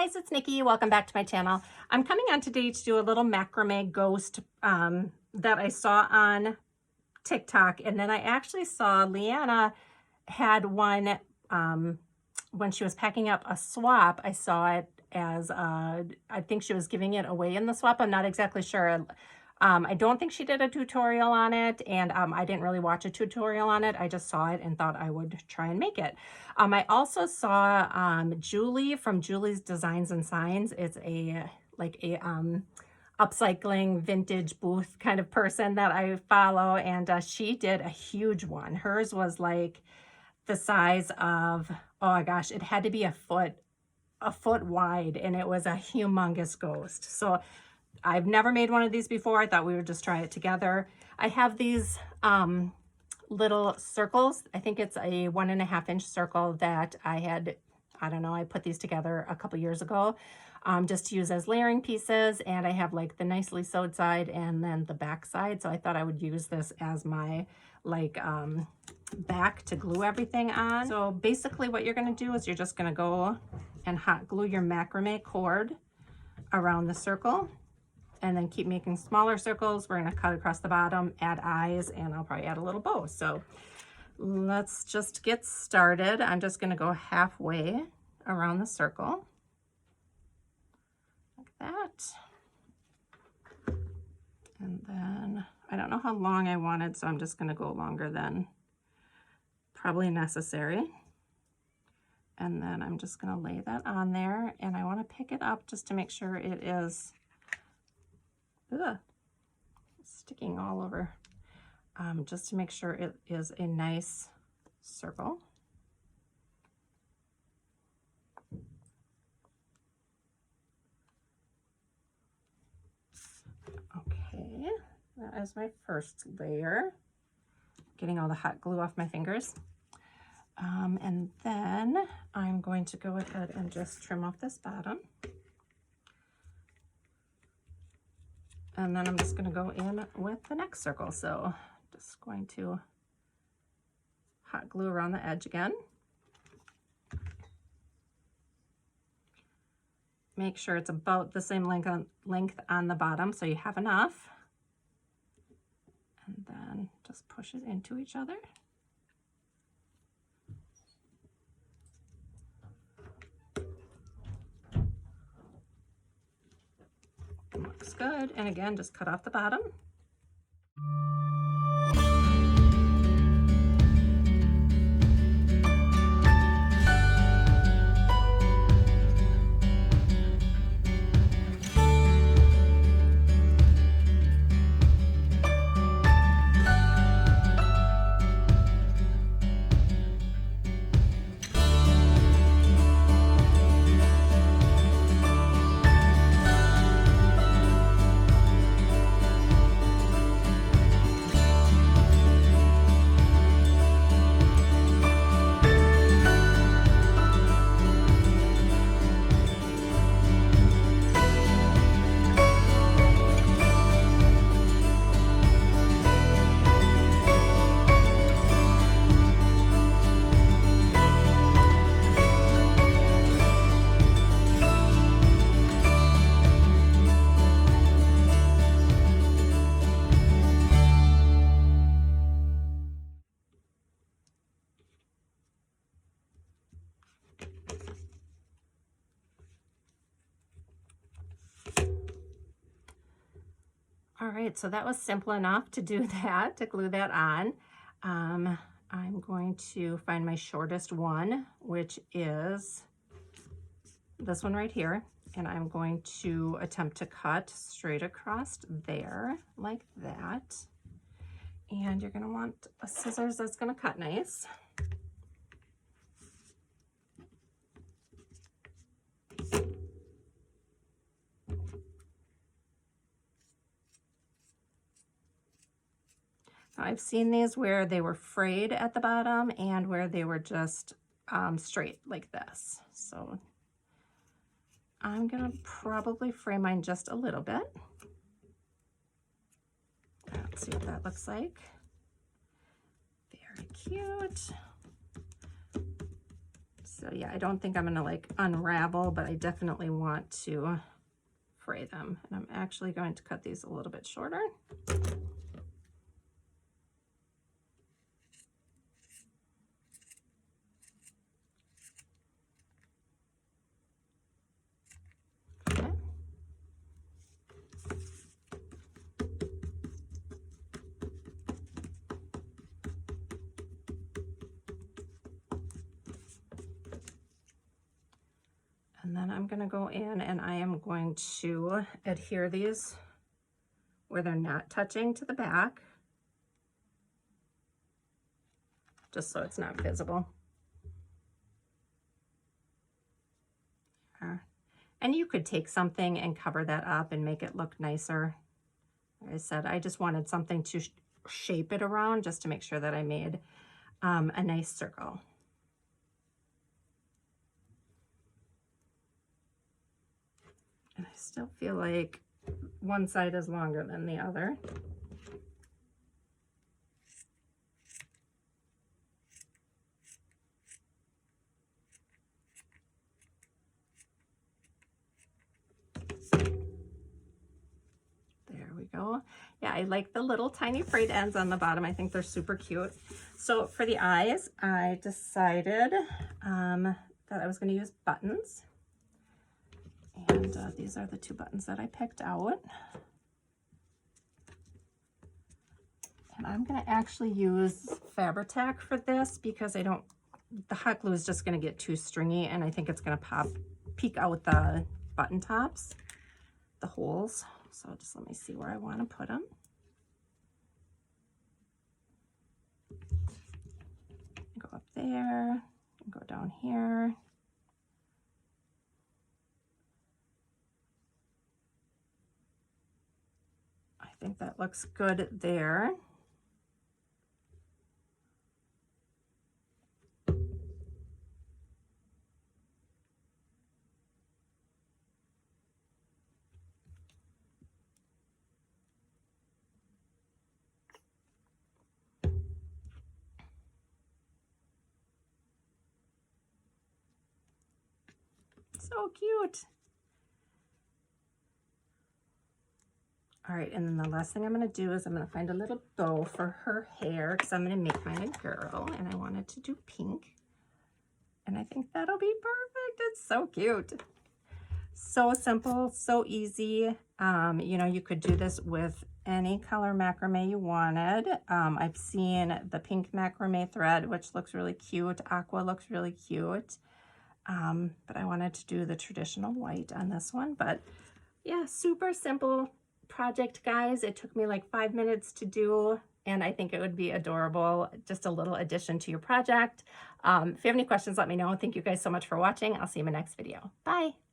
guys, it's Nikki. Welcome back to my channel. I'm coming on today to do a little macrame ghost that I saw on TikTok, and then I actually saw Liana had one when she was packing up a swap. I saw it as I think she was giving it away in the swap. I'm not exactly sure. I don't think she did a tutorial on it, and I didn't really watch a tutorial on it. I just saw it and thought I would try and make it. I also saw Julie from Julie's Designs and Signs. It's a upcycling vintage booth kind of person that I follow, and she did a huge one. Hers was like the size of, oh my gosh, it had to be a foot wide, and it was a humongous ghost. So I've never made one of these before. I thought we would just try it together. I have these little circles. I think it's a 1.5 inch circle that I don't know, I put these together a couple years ago just to use as layering pieces. And I have like the nicely sewed side and then the back side. So I thought I would use this as my back to glue everything on. So basically what you're gonna do is you're just gonna go and hot glue your macrame cord around the circle, and then keep making smaller circles. We're gonna cut across the bottom, add eyes, and I'll probably add a little bow. So let's just get started. I'm just gonna go halfway around the circle, like that. And then, I don't know how long I wanted, so I'm just gonna go longer than probably necessary. And then I'm just gonna lay that on there, and I wanna pick it up just to make sure it is sticking all over, just to make sure it is a nice circle. Okay, that is my first layer. Getting all the hot glue off my fingers. And then I'm going to go ahead and just trim off this bottom. And then I'm just going to go in with the next circle. So just going to hot glue around the edge again. Make sure it's about the same length on the bottom, so you have enough. And then just push it into each other. Looks good. And again, just cut off the bottom. All right, so that was simple enough to do that, to glue that on. I'm going to find my shortest one, which is this one right here. And I'm going to attempt to cut straight across there, like that. And you're gonna want a scissors that's gonna cut nice. I've seen these where they were frayed at the bottom and where they were just straight like this. So I'm gonna probably fray mine just a little bit. Let's see what that looks like. Very cute. So yeah, I don't think I'm gonna like unravel, but I definitely want to fray them. And I'm actually going to cut these a little bit shorter. Okay. And then I'm going to go in and I am going to adhere these where they're not touching to the back, just so it's not visible. And you could take something and cover that up and make it look nicer. Like I said, I just wanted something to shape it around just to make sure that I made a nice circle. And I still feel like one side is longer than the other. There we go. Yeah, I like the little tiny frayed ends on the bottom. I think they're super cute. So for the eyes, I decided that I was going to use buttons. And these are the 2 buttons that I picked out. And I'm going to actually use Fabri-Tac for this because the hot glue is just going to get too stringy, and I think it's going to peek out the button tops, the holes. So just let me see where I want to put them. Go up there, and go down here. I think that looks good there. So cute. All right, and then the last thing I'm going to do is I'm going to find a little bow for her hair because I'm going to make mine a girl, and I wanted to do pink. And I think that'll be perfect. It's so cute. So simple, so easy. You know, you could do this with any color macrame you wanted. I've seen the pink macrame thread, which looks really cute. Aqua looks really cute. But I wanted to do the traditional white on this one. But yeah, super simple project, guys. It took me like 5 minutes to do, and I think it would be adorable. Just a little addition to your project. If you have any questions, let me know. Thank you guys so much for watching. I'll see you in my next video. Bye.